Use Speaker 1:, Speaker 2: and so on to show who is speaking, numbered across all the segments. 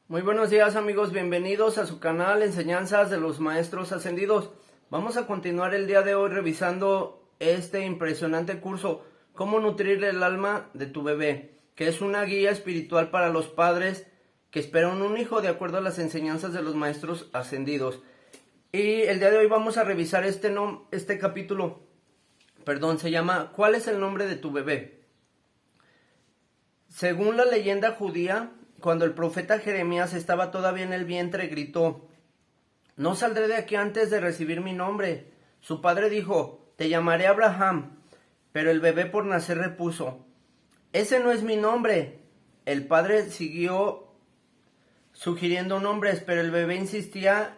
Speaker 1: Muy buenos días amigos, bienvenidos a su canal Enseñanzas de los Maestros Ascendidos. Vamos a continuar el día de hoy revisando este impresionante curso, Cómo nutrir el alma de tu bebé, que es una guía espiritual para los padres que esperan un hijo de acuerdo a las enseñanzas de los Maestros Ascendidos. Y el día de hoy vamos a revisar este capítulo, se llama ¿Cuál es el nombre de tu bebé? Según la leyenda judía, cuando el profeta Jeremías estaba todavía en el vientre, gritó: «No saldré de aquí antes de recibir mi nombre». Su padre dijo: «Te llamaré Abraham». Pero el bebé por nacer repuso: «Ese no es mi nombre». El padre siguió sugiriendo nombres, pero el bebé insistía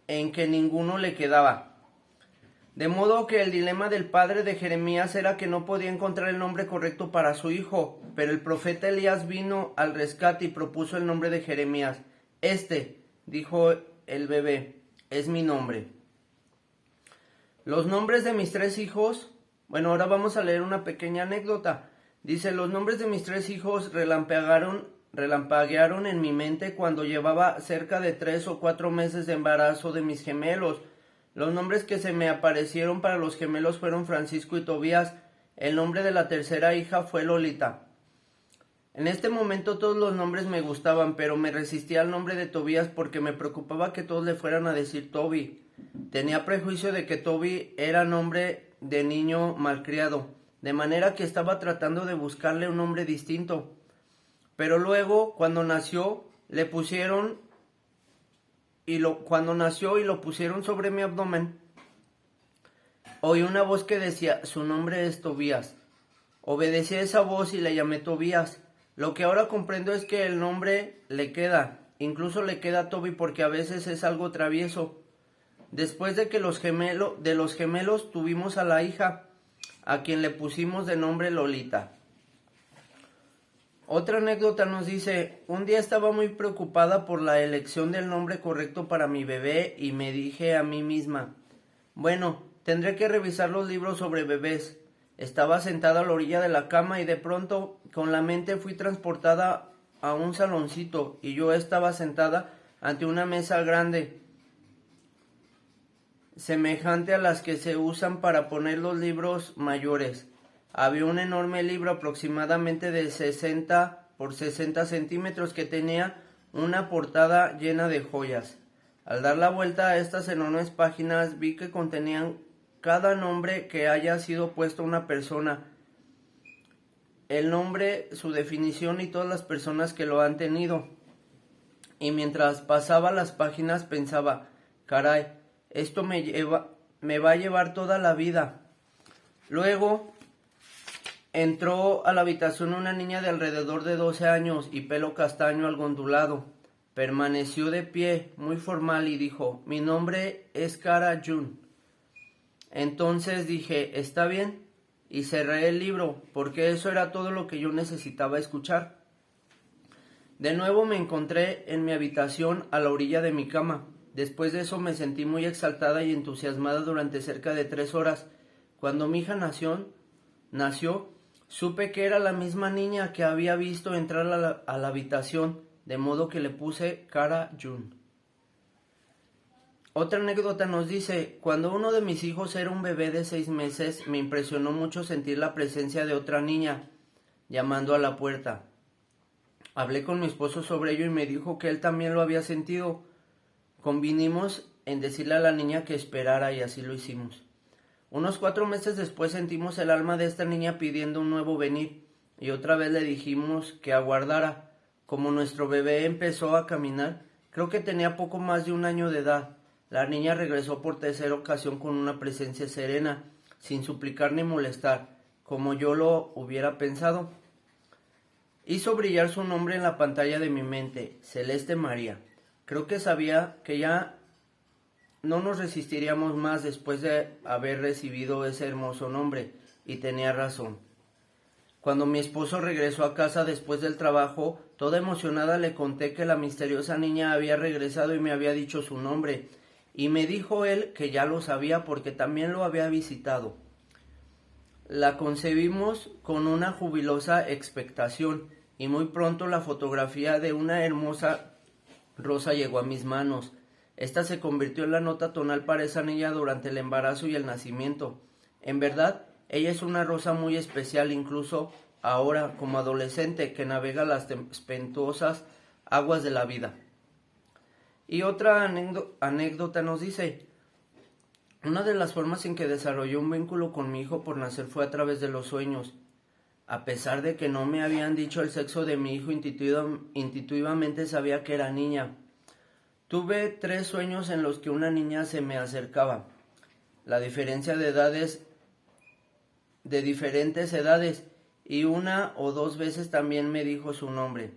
Speaker 1: en que ninguno le quedaba. De modo que el dilema del padre de Jeremías era que no podía encontrar el nombre correcto para su hijo, pero el profeta Elías vino al rescate y propuso el nombre de Jeremías. Dijo el bebé, es mi nombre. Los nombres de mis tres hijos, ahora vamos a leer una pequeña anécdota. Dice, los nombres de mis tres hijos relampaguearon en mi mente cuando llevaba cerca de 3 o 4 meses de embarazo de mis gemelos. Los nombres que se me aparecieron para los gemelos fueron Francisco y Tobías. El nombre de la tercera hija fue Lolita. En este momento todos los nombres me gustaban, pero me resistía al nombre de Tobías porque me preocupaba que todos le fueran a decir Toby. Tenía prejuicio de que Toby era nombre de niño malcriado, de manera que estaba tratando de buscarle un nombre distinto. Pero luego, cuando nació y lo pusieron sobre mi abdomen, oí una voz que decía, su nombre es Tobías. Obedecí a esa voz y le llamé Tobías. Lo que ahora comprendo es que el nombre le queda, incluso le queda a Toby porque a veces es algo travieso. Después de los gemelos tuvimos a la hija, a quien le pusimos de nombre Lolita. Otra anécdota nos dice, un día estaba muy preocupada por la elección del nombre correcto para mi bebé y me dije a mí misma, tendré que revisar los libros sobre bebés. Estaba sentada a la orilla de la cama y de pronto con la mente fui transportada a un saloncito y yo estaba sentada ante una mesa grande, semejante a las que se usan para poner los libros mayores. Había un enorme libro aproximadamente de 60 por 60 centímetros que tenía una portada llena de joyas. Al dar la vuelta a estas enormes páginas vi que contenían cada nombre que haya sido puesto a una persona, el nombre, su definición y todas las personas que lo han tenido. Y mientras pasaba las páginas pensaba, caray, esto me va a llevar toda la vida. Luego entró a la habitación una niña de alrededor de 12 años y pelo castaño algo ondulado. Permaneció de pie, muy formal, y dijo, mi nombre es Cara June. Entonces dije, está bien, y cerré el libro, porque eso era todo lo que yo necesitaba escuchar. De nuevo me encontré en mi habitación a la orilla de mi cama. Después de eso me sentí muy exaltada y entusiasmada durante cerca de 3 horas. Cuando mi hija nació, supe que era la misma niña que había visto entrar a la habitación, de modo que le puse Cara June. Otra anécdota nos dice, cuando uno de mis hijos era un bebé de 6 meses, me impresionó mucho sentir la presencia de otra niña llamando a la puerta. Hablé con mi esposo sobre ello y me dijo que él también lo había sentido. Convinimos en decirle a la niña que esperara y así lo hicimos. Unos 4 meses después sentimos el alma de esta niña pidiendo un nuevo venir y otra vez le dijimos que aguardara. Como nuestro bebé empezó a caminar, creo que tenía poco más de 1 año de edad. La niña regresó por tercera ocasión con una presencia serena, sin suplicar ni molestar, como yo lo hubiera pensado. Hizo brillar su nombre en la pantalla de mi mente, Celeste María. Creo que sabía que ya no nos resistiríamos más después de haber recibido ese hermoso nombre, y tenía razón. Cuando mi esposo regresó a casa después del trabajo, toda emocionada le conté que la misteriosa niña había regresado y me había dicho su nombre, y me dijo él que ya lo sabía porque también lo había visitado. La concebimos con una jubilosa expectación, y muy pronto la fotografía de una hermosa Rosa llegó a mis manos. Esta se convirtió en la nota tonal para esa niña durante el embarazo y el nacimiento. En verdad, ella es una rosa muy especial, incluso ahora, como adolescente, que navega las tempestuosas aguas de la vida. Y otra anécdota nos dice: una de las formas en que desarrollé un vínculo con mi hijo por nacer fue a través de los sueños. A pesar de que no me habían dicho el sexo de mi hijo, intuitivamente sabía que era niña. Tuve 3 sueños en los que una niña se me acercaba. La diferencia de edades, de diferentes edades, y 1 o 2 veces también me dijo su nombre.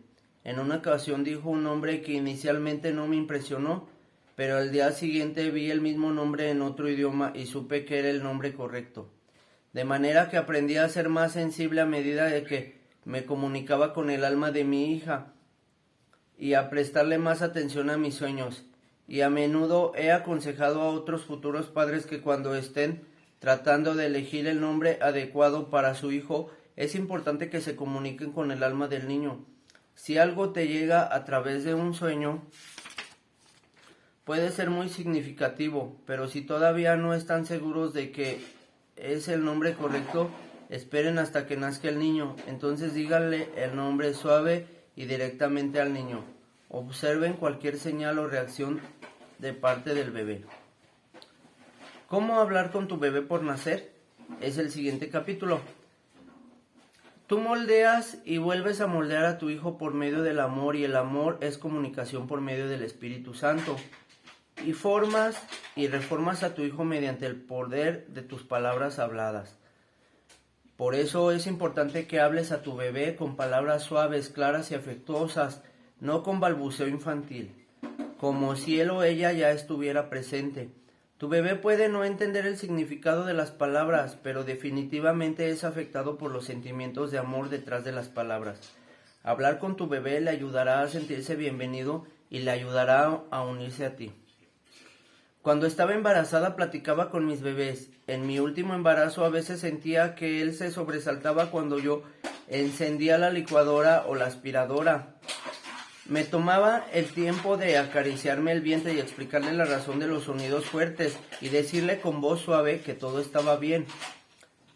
Speaker 1: En una ocasión dijo un nombre que inicialmente no me impresionó, pero al día siguiente vi el mismo nombre en otro idioma y supe que era el nombre correcto. De manera que aprendí a ser más sensible a medida de que me comunicaba con el alma de mi hija y a prestarle más atención a mis sueños. Y a menudo he aconsejado a otros futuros padres que cuando estén tratando de elegir el nombre adecuado para su hijo, es importante que se comuniquen con el alma del niño. Si algo te llega a través de un sueño, puede ser muy significativo, pero si todavía no están seguros de que es el nombre correcto, esperen hasta que nazca el niño. Entonces díganle el nombre suave y directamente al niño. Observen cualquier señal o reacción de parte del bebé. ¿Cómo hablar con tu bebé por nacer? Es el siguiente capítulo. Tú moldeas y vuelves a moldear a tu hijo por medio del amor, y el amor es comunicación por medio del Espíritu Santo. Y formas y reformas a tu hijo mediante el poder de tus palabras habladas. Por eso es importante que hables a tu bebé con palabras suaves, claras y afectuosas, no con balbuceo infantil, como si él o ella ya estuviera presente. Tu bebé puede no entender el significado de las palabras, pero definitivamente es afectado por los sentimientos de amor detrás de las palabras. Hablar con tu bebé le ayudará a sentirse bienvenido y le ayudará a unirse a ti. Cuando estaba embarazada platicaba con mis bebés. En mi último embarazo a veces sentía que él se sobresaltaba cuando yo encendía la licuadora o la aspiradora. Me tomaba el tiempo de acariciarme el vientre y explicarle la razón de los sonidos fuertes y decirle con voz suave que todo estaba bien.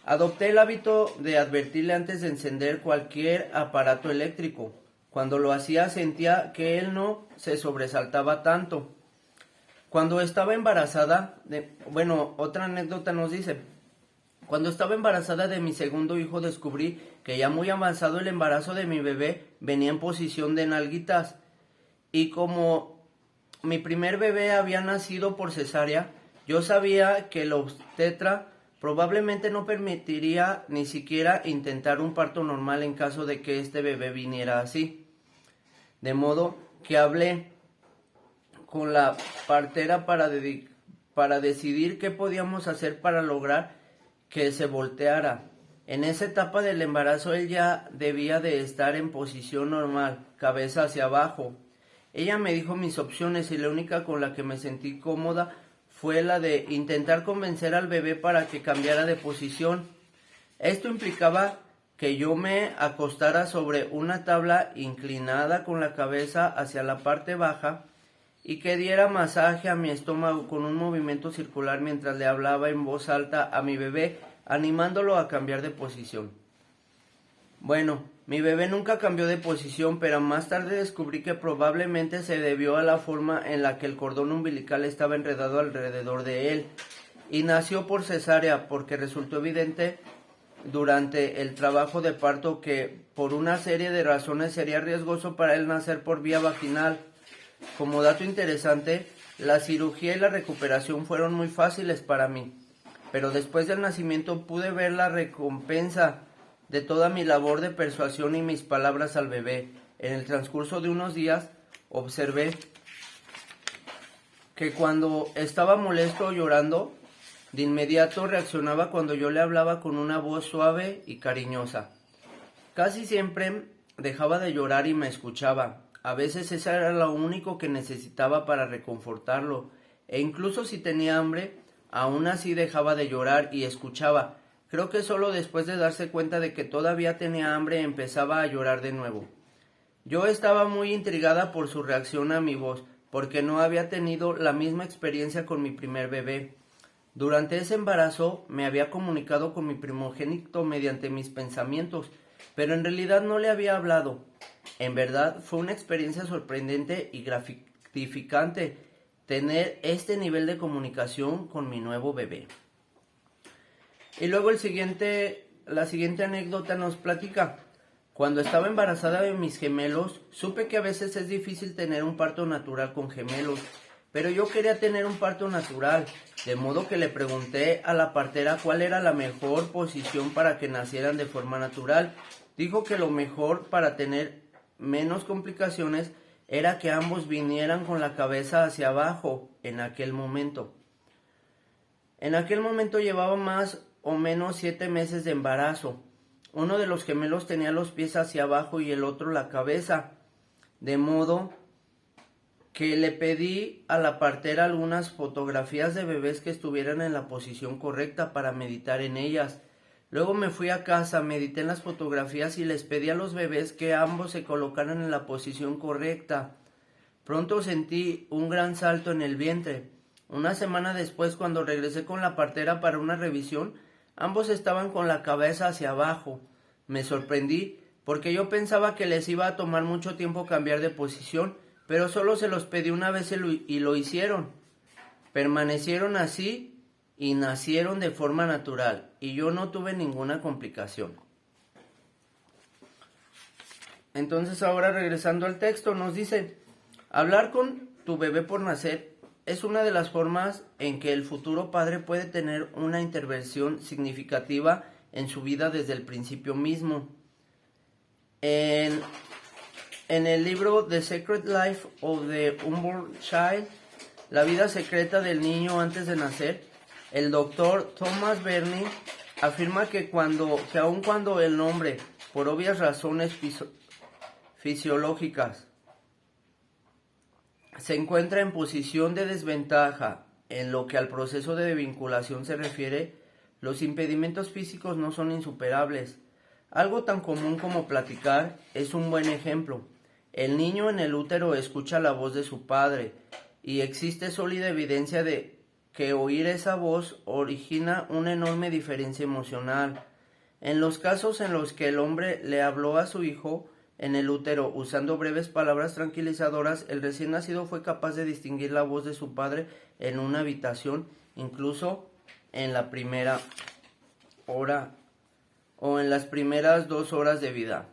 Speaker 1: Adopté el hábito de advertirle antes de encender cualquier aparato eléctrico. Cuando lo hacía sentía que él no se sobresaltaba tanto. Cuando estaba embarazada, otra anécdota nos dice: cuando estaba embarazada de mi segundo hijo descubrí que ya muy avanzado el embarazo de mi bebé venía en posición de nalguitas. Y como mi primer bebé había nacido por cesárea, yo sabía que el obstetra probablemente no permitiría ni siquiera intentar un parto normal en caso de que este bebé viniera así. De modo que hablé con la partera para decidir qué podíamos hacer para lograr que se volteara. En esa etapa del embarazo él ya debía de estar en posición normal, cabeza hacia abajo. Ella me dijo mis opciones y la única con la que me sentí cómoda fue la de intentar convencer al bebé para que cambiara de posición. Esto implicaba que yo me acostara sobre una tabla inclinada con la cabeza hacia la parte baja y que diera masaje a mi estómago con un movimiento circular mientras le hablaba en voz alta a mi bebé, animándolo a cambiar de posición. Bueno, mi bebé nunca cambió de posición, pero más tarde descubrí que probablemente se debió a la forma en la que el cordón umbilical estaba enredado alrededor de él, y nació por cesárea porque resultó evidente durante el trabajo de parto que por una serie de razones sería riesgoso para él nacer por vía vaginal. Como dato interesante, la cirugía y la recuperación fueron muy fáciles para mí, pero después del nacimiento pude ver la recompensa de toda mi labor de persuasión y mis palabras al bebé. En el transcurso de unos días observé que cuando estaba molesto o llorando, de inmediato reaccionaba cuando yo le hablaba con una voz suave y cariñosa. Casi siempre dejaba de llorar y me escuchaba. A veces eso era lo único que necesitaba para reconfortarlo, e incluso si tenía hambre, aún así dejaba de llorar y escuchaba. Creo que solo después de darse cuenta de que todavía tenía hambre empezaba a llorar de nuevo. Yo estaba muy intrigada por su reacción a mi voz, porque no había tenido la misma experiencia con mi primer bebé. Durante ese embarazo me había comunicado con mi primogénito mediante mis pensamientos, pero en realidad no le había hablado. En verdad fue una experiencia sorprendente y gratificante tener este nivel de comunicación con mi nuevo bebé. Y luego la siguiente anécdota nos platica. Cuando estaba embarazada de mis gemelos, supe que a veces es difícil tener un parto natural con gemelos, pero yo quería tener un parto natural, de modo que le pregunté a la partera cuál era la mejor posición para que nacieran de forma natural. Dijo que lo mejor para tener menos complicaciones era que ambos vinieran con la cabeza hacia abajo en aquel momento. En aquel momento llevaba más o menos 7 meses de embarazo. Uno de los gemelos tenía los pies hacia abajo y el otro la cabeza, de modo que le pedí a la partera algunas fotografías de bebés que estuvieran en la posición correcta para meditar en ellas. Luego me fui a casa, medité en las fotografías y les pedí a los bebés que ambos se colocaran en la posición correcta. Pronto sentí un gran salto en el vientre. Una semana después, cuando regresé con la partera para una revisión, ambos estaban con la cabeza hacia abajo. Me sorprendí porque yo pensaba que les iba a tomar mucho tiempo cambiar de posición, pero solo se los pedí una vez y lo hicieron. Permanecieron así y nacieron de forma natural, y yo no tuve ninguna complicación. Entonces ahora regresando al texto nos dice, hablar con tu bebé por nacer es una de las formas en que el futuro padre puede tener una intervención significativa en su vida desde el principio mismo. En el libro The Secret Life of the Unborn Child, la vida secreta del niño antes de nacer, el doctor Thomas Berney afirma que aun cuando el hombre, por obvias razones fisiológicas, se encuentra en posición de desventaja en lo que al proceso de vinculación se refiere, los impedimentos físicos no son insuperables. Algo tan común como platicar es un buen ejemplo. El niño en el útero escucha la voz de su padre y existe sólida evidencia de que oír esa voz origina una enorme diferencia emocional. En los casos en los que el hombre le habló a su hijo en el útero usando breves palabras tranquilizadoras, el recién nacido fue capaz de distinguir la voz de su padre en una habitación, incluso en la primera hora o en las primeras 2 horas de vida.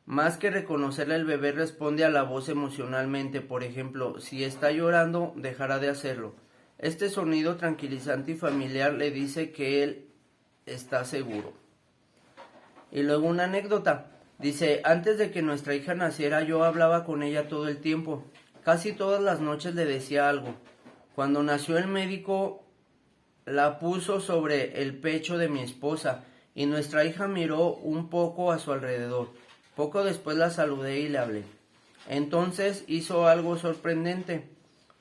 Speaker 1: Más que reconocerla, el bebé responde a la voz emocionalmente. Por ejemplo, si está llorando, dejará de hacerlo. Este sonido tranquilizante y familiar le dice que él está seguro. Y luego una anécdota. Dice, antes de que nuestra hija naciera, yo hablaba con ella todo el tiempo. Casi todas las noches le decía algo. Cuando nació, el médico la puso sobre el pecho de mi esposa y nuestra hija miró un poco a su alrededor. Poco después la saludé y le hablé. Entonces hizo algo sorprendente.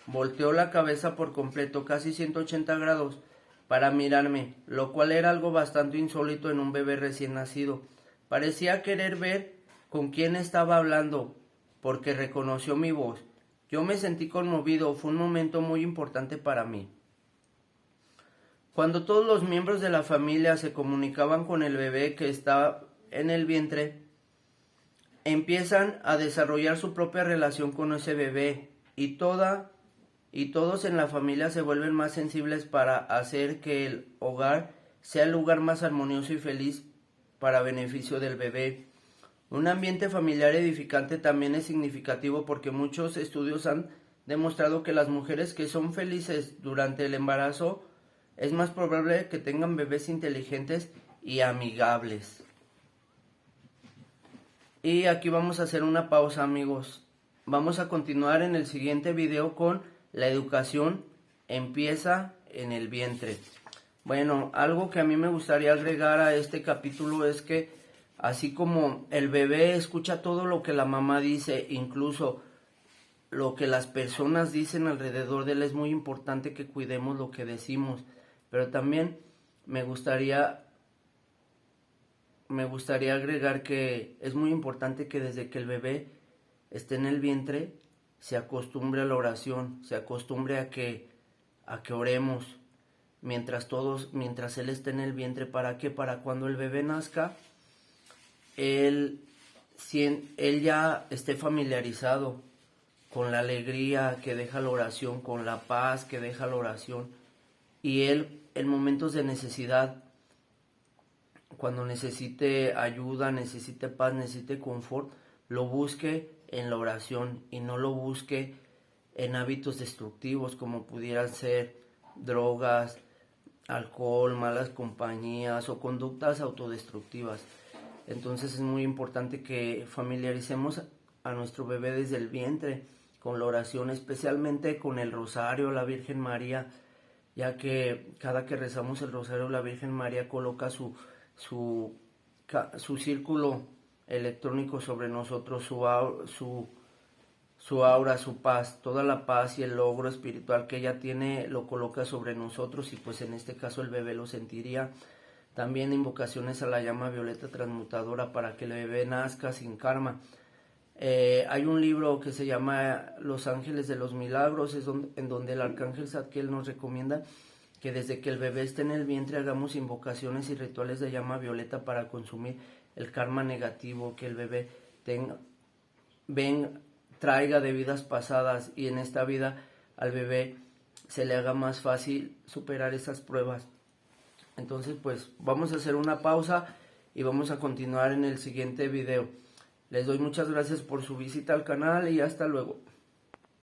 Speaker 1: Volteó la cabeza por completo, casi 180 grados, para mirarme, lo cual era algo bastante insólito en un bebé recién nacido. Parecía querer ver con quién estaba hablando, porque reconoció mi voz. Yo me sentí conmovido, fue un momento muy importante para mí. Cuando todos los miembros de la familia se comunicaban con el bebé que estaba en el vientre, empiezan a desarrollar su propia relación con ese bebé y todos en la familia se vuelven más sensibles para hacer que el hogar sea el lugar más armonioso y feliz para beneficio del bebé. Un ambiente familiar edificante también es significativo porque muchos estudios han demostrado que las mujeres que son felices durante el embarazo es más probable que tengan bebés inteligentes y amigables. Y aquí vamos a hacer una pausa, amigos. Vamos a continuar en el siguiente video con la educación empieza en el vientre. Bueno, algo que a mí me gustaría agregar a este capítulo es que así como el bebé escucha todo lo que la mamá dice, incluso lo que las personas dicen alrededor de él, es muy importante que cuidemos lo que decimos. Pero también me gustaría agregar que es muy importante que desde que el bebé esté en el vientre, se acostumbre a la oración, se acostumbre a que oremos mientras él esté en el vientre. ¿Para qué? Para cuando el bebé nazca, él ya esté familiarizado con la alegría que deja la oración, con la paz que deja la oración, y él en momentos de necesidad, cuando necesite ayuda, necesite paz, necesite confort, lo busque en la oración y no lo busque en hábitos destructivos como pudieran ser drogas, alcohol, malas compañías o conductas autodestructivas. Entonces es muy importante que familiaricemos a nuestro bebé desde el vientre con la oración, especialmente con el rosario, la Virgen María, ya que cada que rezamos el rosario, la Virgen María coloca su círculo electrónico sobre nosotros, su aura, su paz, toda la paz y el logro espiritual que ella tiene lo coloca sobre nosotros, y pues en este caso el bebé lo sentiría. También invocaciones a la llama violeta transmutadora para que el bebé nazca sin karma. Hay un libro que se llama Los Ángeles de los Milagros, en donde el arcángel Zadkiel nos recomienda que desde que el bebé esté en el vientre hagamos invocaciones y rituales de llama violeta para consumir el karma negativo que el bebé traiga de vidas pasadas, y en esta vida al bebé se le haga más fácil superar esas pruebas. Entonces pues vamos a hacer una pausa y vamos a continuar en el siguiente video. Les doy muchas gracias por su visita al canal y hasta luego.